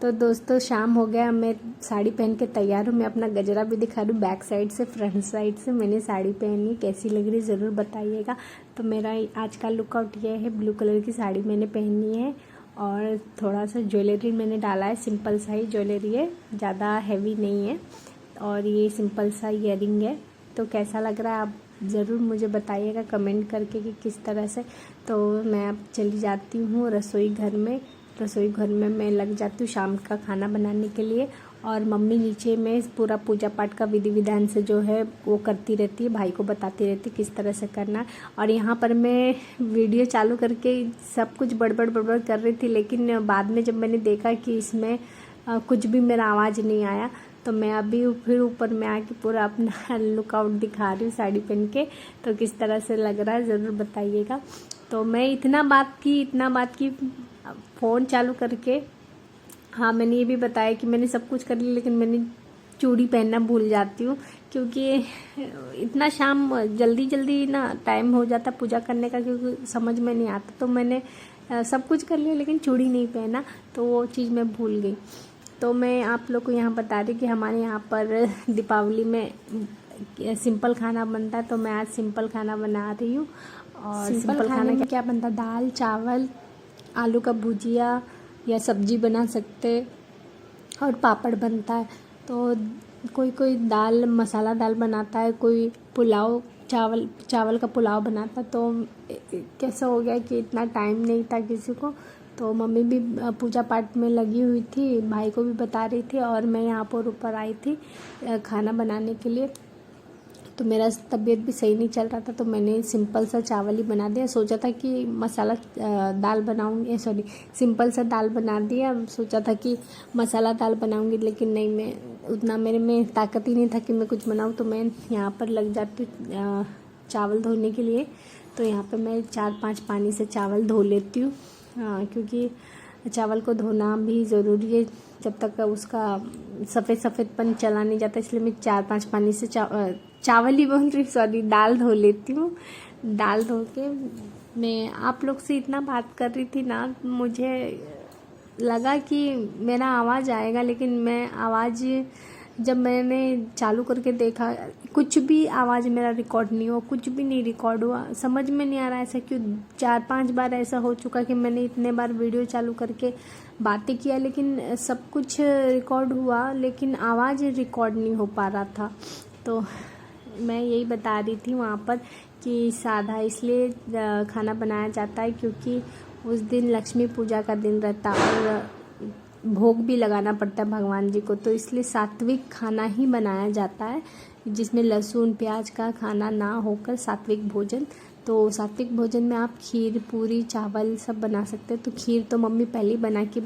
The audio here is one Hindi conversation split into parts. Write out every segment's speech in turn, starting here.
तो दोस्तों शाम हो गया, मैं साड़ी पहन के तैयार हूँ। मैं अपना गजरा भी दिखा दूँ, बैक साइड से फ्रंट साइड से मैंने साड़ी पहनी, कैसी लग रही ज़रूर बताइएगा। तो मेरा आज का लुकआउट ये है, ब्लू कलर की साड़ी मैंने पहनी है और थोड़ा सा ज्वेलरी मैंने डाला है, सिंपल सा ही ज्वेलरी है, ज़्यादा हैवी नहीं है और ये सिंपल सा ईयरिंग है। तो कैसा लग रहा है आप ज़रूर मुझे बताइएगा कमेंट करके कि किस तरह से। तो मैं अब चली जाती हूँ रसोई घर में मैं लग जाती हूँ शाम का खाना बनाने के लिए। और मम्मी नीचे में पूरा पूजा पाठ का विधि विधान से जो है वो करती रहती है, भाई को बताती रहती है किस तरह से करना है। और यहाँ पर मैं वीडियो चालू करके सब कुछ बड़बड़ कर रही थी, लेकिन बाद में जब मैंने देखा कि इसमें कुछ भी मेरा आवाज़ नहीं आया, तो मैं अभी फिर ऊपर में आके पूरा अपना लुकआउट दिखा रही हूँ साड़ी पहन के। तो किस तरह से लग रहा है ज़रूर बताइएगा। तो मैं इतना बात की फ़ोन चालू करके। हाँ, मैंने ये भी बताया कि मैंने सब कुछ कर लिया, लेकिन मैंने चूड़ी पहनना भूल जाती हूँ, क्योंकि इतना शाम जल्दी ना टाइम हो जाता पूजा करने का, क्योंकि समझ में नहीं आता। तो मैंने सब कुछ कर लिया लेकिन चूड़ी नहीं पहना, तो वो चीज़ मैं भूल गई। तो मैं आप लोग को यहाँ बता रही कि हमारे यहाँ पर दीपावली में सिंपल खाना बनता है। तो मैं आज सिंपल खाना बना रही हूँ। और सिंपल खाना में क्या बनता है, दाल चावल, आलू का भुजिया या सब्जी बना सकते और पापड़ बनता है। तो कोई दाल मसाला दाल बनाता है, कोई पुलाव चावल का पुलाव बनाता। तो कैसा हो गया कि इतना टाइम नहीं था किसी को, तो मम्मी भी पूजा पाठ में लगी हुई थी, भाई को भी बता रही थी और मैं यहाँ पर ऊपर आई थी खाना बनाने के लिए। तो मेरा तबीयत भी सही नहीं चल रहा था, तो मैंने सिंपल सा चावल ही बना दिया। सोचा था कि मसाला दाल बनाऊंगी, सिंपल सा दाल बना दिया। सोचा था कि मसाला दाल बनाऊंगी, लेकिन नहीं, मैं उतना मेरे में ताकत ही नहीं था कि मैं कुछ बनाऊं। तो मैं यहाँ पर लग जाती चावल धोने के लिए। तो यहाँ पर मैं 4-5 पानी से चावल धो लेती हूँ, क्योंकि चावल को धोना भी ज़रूरी है, जब तक उसका सफ़ेदपन चला नहीं जाता। इसलिए मैं 4-5 पानी से चावल ही बोल रही, दाल धो लेती हूँ। दाल धो के मैं आप लोग से इतना बात कर रही थी ना, मुझे लगा कि मेरा आवाज़ आएगा, लेकिन मैं आवाज़ जब मैंने चालू करके देखा, कुछ भी आवाज़ मेरा रिकॉर्ड नहीं हुआ, कुछ भी नहीं रिकॉर्ड हुआ। समझ में नहीं आ रहा ऐसा क्यों। 4-5 बार ऐसा हो चुका कि मैंने इतने बार वीडियो चालू करके बातें किया, लेकिन सब कुछ रिकॉर्ड हुआ, लेकिन आवाज़ रिकॉर्ड नहीं हो पा रहा था। तो मैं यही बता रही थी वहाँ पर कि सादा इसलिए खाना बनाया जाता है क्योंकि उस दिन लक्ष्मी पूजा का दिन रहता और भोग भी लगाना पड़ता है भगवान जी को। तो इसलिए सात्विक खाना ही बनाया जाता है, जिसमें लहसुन प्याज का खाना ना होकर सात्विक भोजन। तो सात्विक भोजन में आप खीर पूरी चावल सब बना सकते हैं। तो खीर तो मम्मी पहले ही बना के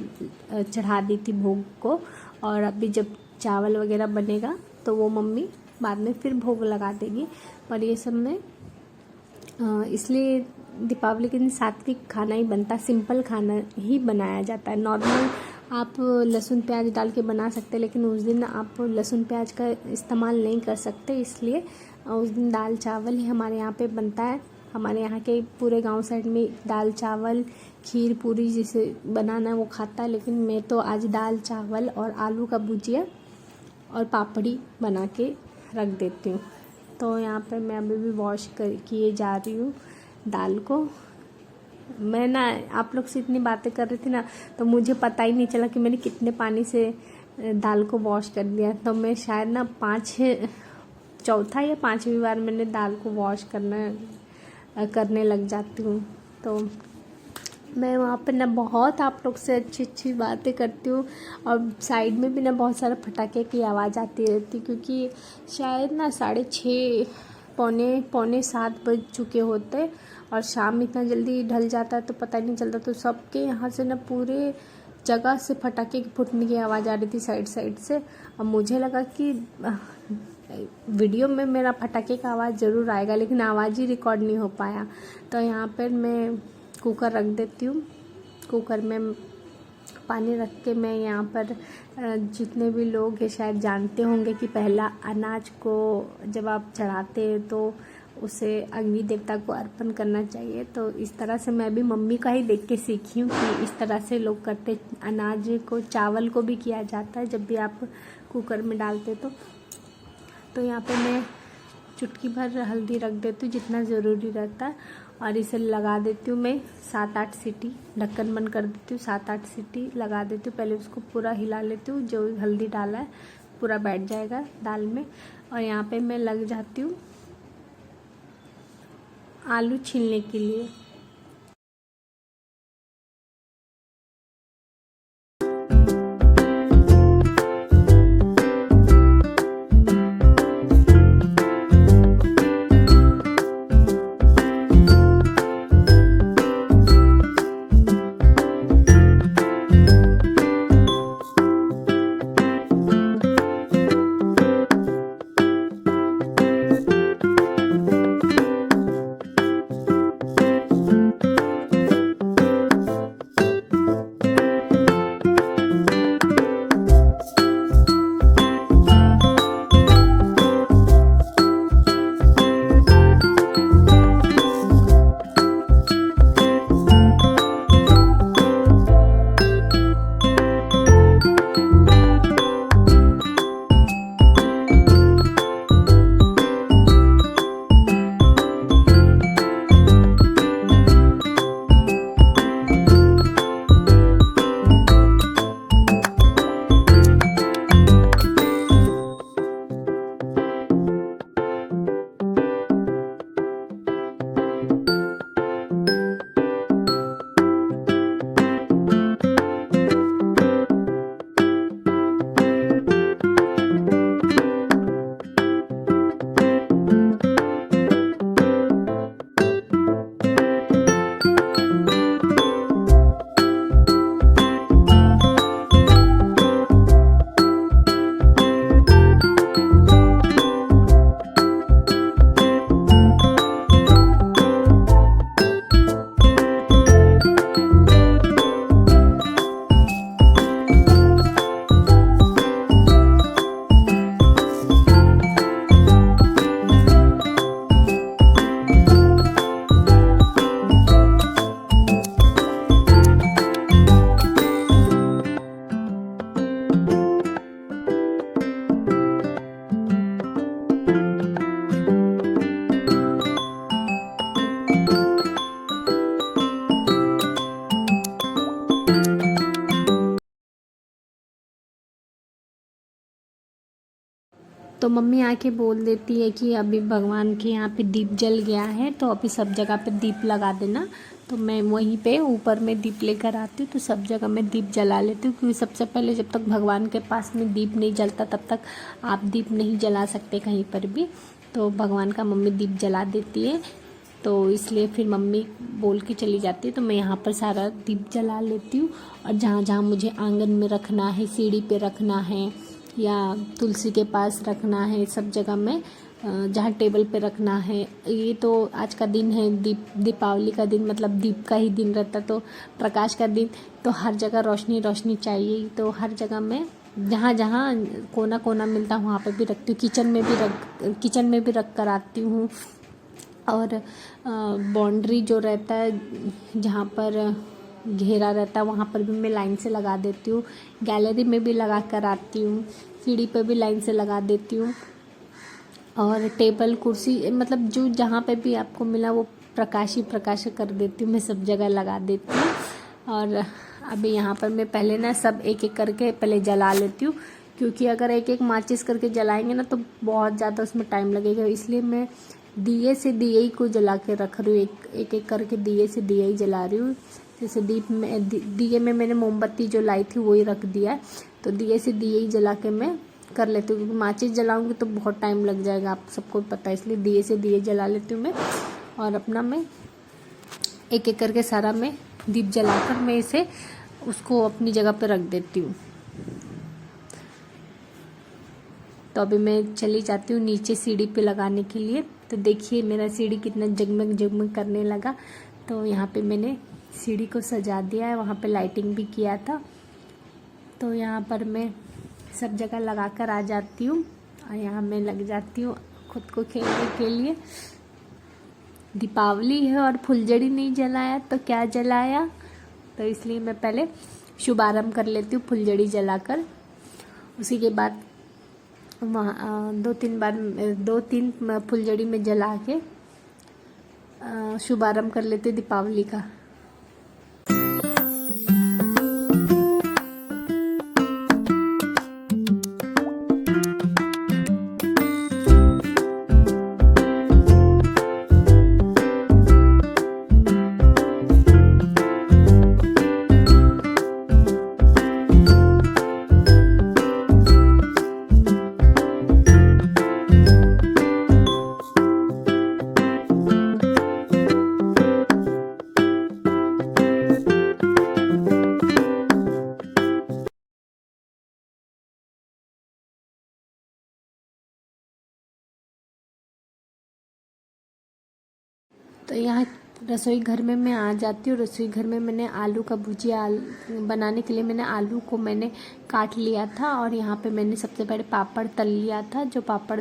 चढ़ा दी थी भोग को, और अभी जब चावल वगैरह बनेगा तो वो मम्मी बाद में फिर भोग लगा देगी। पर ये सब में इसलिए दीपावली के दिन सात्विक खाना ही बनता, सिंपल खाना ही बनाया जाता है। नॉर्मल आप लहसुन प्याज डाल के बना सकते हैं, लेकिन उस दिन आप लहसुन प्याज का इस्तेमाल नहीं कर सकते, इसलिए उस दिन दाल चावल ही हमारे यहाँ पे बनता है। हमारे यहाँ के पूरे गांव साइड में दाल चावल खीर पूरी जिसे बनाना है वो खाता है, लेकिन मैं तो आज दाल चावल और आलू का भुजिया और पापड़ी बना के रख देती हूँ। तो यहाँ पर मैं अभी भी वॉश किए जा रही हूँ दाल को। मैं ना आप लोग से इतनी बातें कर रही थी ना, तो मुझे पता ही नहीं चला कि मैंने कितने पानी से दाल को वॉश कर दिया। तो मैं शायद ना चौथा या 5वीं बार मैंने दाल को वॉश करने लग जाती हूँ। तो मैं वहाँ पर ना बहुत आप लोग से अच्छी बातें करती हूँ, और साइड में भी ना बहुत सारा पटाखे की आवाज़ आती रहती, क्योंकि शायद ना 6:30 पौने 7 बज चुके होते, और शाम इतना जल्दी ढल जाता है तो पता ही नहीं चलता। तो सबके यहाँ से ना पूरे जगह से पटाखे की फूटने की आवाज़ आ रही थी साइड से। और मुझे लगा कि वीडियो में मेरा पटाखे का आवाज़ ज़रूर आएगा, लेकिन आवाज़ ही रिकॉर्ड नहीं हो पाया। तो यहाँ पर मैं कुकर रख देती हूँ। कुकर में पानी रख के मैं यहाँ पर जितने भी लोग हैं शायद जानते होंगे कि पहला अनाज को जब आप चढ़ाते हैं तो उसे अग्नि देवता को अर्पण करना चाहिए। तो इस तरह से मैं भी मम्मी का ही देख के सीखी हूँ कि इस तरह से लोग करते। अनाज को, चावल को भी किया जाता है जब भी आप कुकर में डालते तो यहाँ पे मैं चुटकी भर हल्दी रख देती हूँ जितना ज़रूरी रहता है, और इसे लगा देती हूँ मैं 7-8 सीटी। ढक्कन बंद कर देती हूँ, 7-8 सीटी लगा देती हूँ। पहले उसको पूरा हिला लेती हूँ, जो हल्दी डाला है पूरा बैठ जाएगा दाल में। और यहाँ पे मैं लग जाती हूँ आलू छीलने के लिए। तो मम्मी आके बोल देती है कि अभी भगवान के यहाँ पे दीप जल गया है, तो अभी सब जगह पे दीप लगा देना। तो मैं वहीं पे ऊपर में दीप लेकर आती हूँ, तो सब जगह मैं दीप जला लेती हूँ, क्योंकि सबसे पहले जब तक भगवान के पास में दीप नहीं जलता तब तक आप दीप नहीं जला सकते कहीं पर भी। तो भगवान का मम्मी दीप जला देती है, तो इसलिए फिर मम्मी बोल के चली जाती है। तो मैं यहाँ पर सारा दीप जला लेती हूँ, और जहाँ जहाँ मुझे आंगन में रखना है, सीढ़ी पे रखना है या तुलसी के पास रखना है, सब जगह में जहाँ टेबल पे रखना है। ये तो आज का दिन है, दीपावली का दिन, मतलब दीप का ही दिन रहता, तो प्रकाश का दिन, तो हर जगह रोशनी रोशनी चाहिए। तो हर जगह में जहाँ जहाँ कोना कोना मिलता वहाँ पे भी रखती हूँ। किचन में भी रख कर आती हूँ। और बाउंड्री जो रहता है, जहाँ पर घेरा रहता है, वहाँ पर भी मैं लाइन से लगा देती हूँ। गैलरी में भी लगा कर आती हूँ, सीढ़ी पे भी लाइन से लगा देती हूँ। और टेबल कुर्सी, मतलब जो जहाँ पे भी आपको मिला वो प्रकाश कर देती हूँ, मैं सब जगह लगा देती हूँ। और अभी यहाँ पर मैं पहले ना सब एक एक करके पहले जला लेती हूँ, क्योंकि अगर एक एक माचिस करके जलाएंगे ना तो बहुत ज़्यादा उसमें टाइम लगेगा। इसलिए मैं दिए से दिए ही को जला के रख रही हूँ, एक एक करके दिए से दिए ही जला रही हूँ। जैसे दिए में मैंने मोमबत्ती जो लाई थी वही रख दिया है, तो दिए से दिए ही जला के मैं कर लेती हूँ, क्योंकि माचिस जलाऊंगी तो बहुत टाइम लग जाएगा, आप सबको पता है। इसलिए दिए से दिए जला लेती हूँ मैं। और अपना मैं एक एक करके सारा मैं दीप जलाकर मैं इसे उसको अपनी जगह पर रख देती हूँ। तो अभी मैं चली जाती हूँ नीचे सीढ़ी पे लगाने के लिए। तो देखिए मेरा सीढ़ी कितना जगमग जगमग करने लगा। तो यहाँ पे मैंने सीढ़ी को सजा दिया है, वहाँ पे लाइटिंग भी किया था। तो यहाँ पर मैं सब जगह लगा कर आ जाती हूँ, और यहाँ मैं लग जाती हूँ खुद को खेलने के लिए। दीपावली है और फुलझड़ी नहीं जलाया तो क्या जलाया, तो इसलिए मैं पहले शुभारंभ कर लेती हूँ फुलझड़ी जलाकर। उसी के बाद वहाँ 2-3 फुलझड़ी में जला के शुभारंभ कर लेते हैं दीपावली का। तो यहाँ रसोई घर में मैं आ जाती हूँ। रसोई घर में मैंने आलू का भुजिया बनाने के लिए मैंने आलू को मैंने काट लिया था और यहाँ पे मैंने सबसे पहले पापड़ तल लिया था। जो पापड़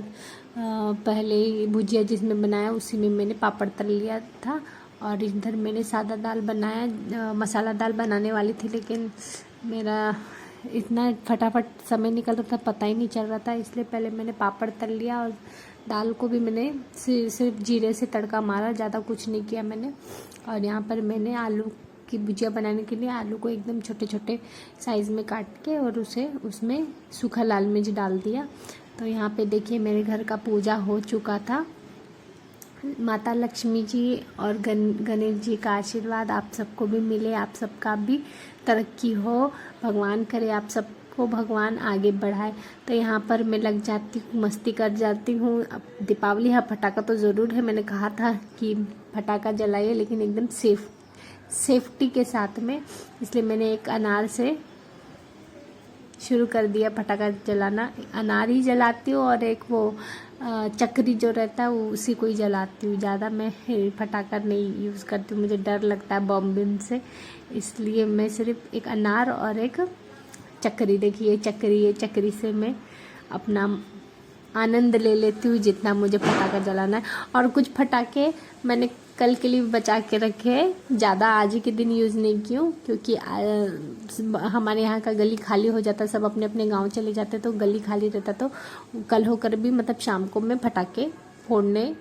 पहले भुजिया जिसमें बनाया उसी में मैंने पापड़ तल लिया था। और इधर मैंने सादा दाल बनाया, मसाला दाल बनाने वाली थी, लेकिन मेरा इतना फटाफट समय निकल रहा था, पता ही नहीं चल रहा था, इसलिए पहले मैंने पापड़ तल लिया और दाल को भी मैंने सिर्फ जीरे से तड़का मारा, ज़्यादा कुछ नहीं किया मैंने। और यहाँ पर मैंने आलू की भुजिया बनाने के लिए आलू को एकदम छोटे छोटे साइज़ में काट के और उसमें सूखा लाल मिर्च डाल दिया। तो यहाँ पे देखिए मेरे घर का पूजा हो चुका था। माता लक्ष्मी जी और गणेश जी का आशीर्वाद आप सबको भी मिले, आप सबका भी तरक्की हो, भगवान करे आप सबको भगवान आगे बढ़ाए। तो यहाँ पर मैं लग जाती हूँ, मस्ती कर जाती हूँ। अब दीपावली है, पटाखा तो ज़रूर है, मैंने कहा था कि पटाखा जलाइए लेकिन एकदम सेफ्टी के साथ में, इसलिए मैंने एक अनार से शुरू कर दिया पटाखा जलाना। अनार ही जलाती हूँ और एक वो चक्री जो रहता है वो उसी को ही जलाती हूँ। ज़्यादा मैं पटाखा नहीं यूज़ करती हूँ, मुझे डर लगता है बम बिन से, इसलिए मैं सिर्फ एक अनार और एक चक्री, देखिए चक्री से मैं अपना आनंद ले लेती हूँ जितना मुझे पटाखा जलाना है। और कुछ पटाखे मैंने कल के लिए बचा के रखे हैं, ज़्यादा आज ही के दिन यूज़ नहीं की हूँ, क्योंकि हमारे यहाँ का गली खाली हो जाता है, सब अपने अपने गांव चले जाते तो गली खाली रहता, तो कल होकर भी मतलब शाम को मैं पटाखे फोड़ने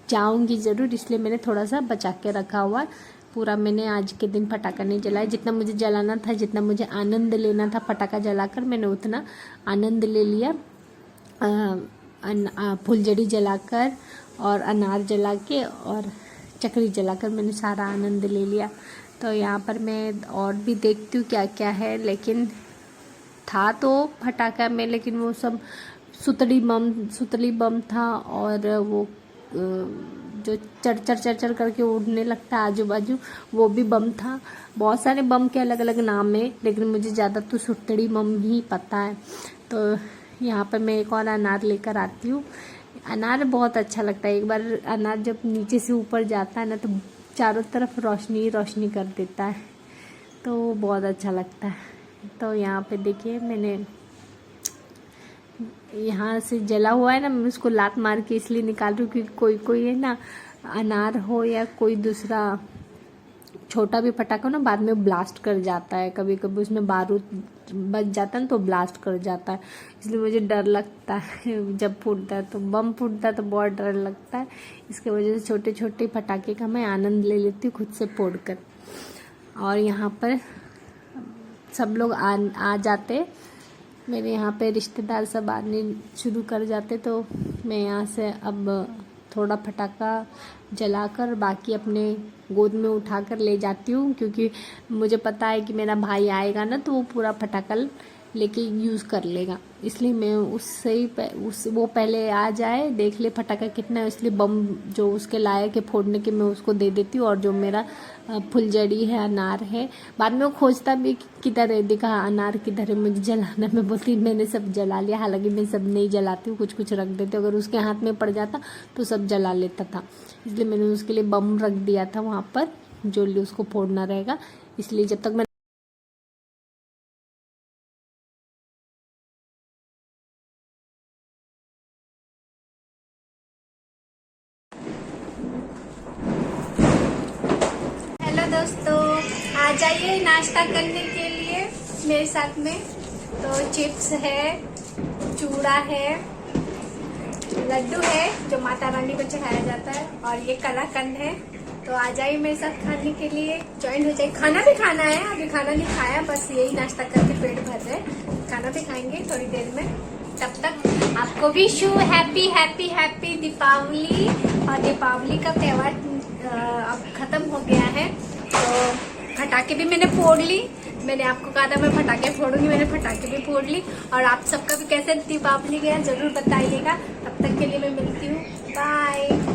जाऊँगी ज़रूर, इसलिए मैंने थोड़ा सा बचा के रखा हुआ। पूरा मैंने आज के दिन पटाखा नहीं जलाया, जितना मुझे जलाना था, जितना मुझे आनंद लेना था पटाखा जलाकर मैंने उतना आनंद ले लिया। फुलझड़ी जलाकर और अनार जला के और चक्री जलाकर मैंने सारा आनंद ले लिया। तो यहाँ पर मैं और भी देखती हूँ क्या क्या है, लेकिन था तो पटाखा में, लेकिन वो सब सुतली बम था और वो जो चर करके उड़ने लगता है आजू बाजू, वो भी बम था। बहुत सारे बम के अलग अलग नाम है, लेकिन मुझे ज़्यादा तो सुतड़ी बम ही पता है। तो यहाँ पर मैं एक और अनार लेकर आती हूँ। अनार बहुत अच्छा लगता है, एक बार अनार जब नीचे से ऊपर जाता है ना तो चारों तरफ रोशनी रोशनी कर देता है, तो बहुत अच्छा लगता है। तो यहाँ पे देखिए मैंने यहाँ से जला हुआ है ना, मैं उसको लात मार के इसलिए निकाल रही हूँ क्योंकि कोई है ना, अनार हो या कोई दूसरा छोटा भी पटाखा ना बाद में ब्लास्ट कर जाता है, कभी कभी उसमें बारूद बच जाता है ना तो ब्लास्ट कर जाता है, इसलिए मुझे डर लगता है जब फूटता है, तो बम फूटता है तो बहुत डर लगता है। इसके वजह से छोटे छोटे पटाखे का मैं आनंद ले लेती हूँ खुद से फोड़ कर। और यहाँ पर सब लोग आ जाते, मेरे यहाँ पे रिश्तेदार सब आने शुरू कर जाते, तो मैं यहाँ से अब थोड़ा पटाखा जलाकर बाकी अपने गोद में उठाकर ले जाती हूँ, क्योंकि मुझे पता है कि मेरा भाई आएगा ना तो वो पूरा पटाखा लेके यूज़ कर लेगा, इसलिए मैं उससे ही वो पहले आ जाए, देख ले पटाखा कितना है, इसलिए बम जो उसके लायक है फोड़ने के मैं उसको दे देती हूँ। और जो मेरा फुलझड़ी है, अनार है, बाद में वो खोजता भी किधर है, देखा अनार किधर है, मुझे जलाना, मैं बोलती मैंने सब जला लिया, हालांकि मैं सब नहीं जलाती हूँ, कुछ कुछ रख देती हूँ, अगर उसके हाथ में पड़ जाता तो सब जला लेता था, इसलिए मैंने उसके लिए बम रख दिया था वहाँ पर जो उसको फोड़ना रहेगा। इसलिए जब तक मैं दोस्तों, आ जाइए नाश्ता करने के लिए मेरे साथ में। तो चिप्स है, चूड़ा है, लड्डू है जो माता रानी को चढ़ाया जाता है, और ये कलाकंद है। तो आ जाइए मेरे साथ खाने के लिए, ज्वाइन हो जाइए। खाना भी खाना है, अभी खाना नहीं खाया, बस यही नाश्ता करके पेट भर रहे। खाना भी खाएंगे थोड़ी देर में। तब तक आपको wish you happy happy happy Deepawali. और दीपावली का त्यौहार अब खत्म हो गया है, तो पटाखे भी मैंने फोड़ ली। मैंने आपको कहा था मैं पटाखे फोड़ूंगी, मैंने पटाखे भी फोड़ ली। और आप सबका भी कैसे दीपावली गया जरूर बताइएगा। तब तक के लिए मैं मिलती हूँ, बाय।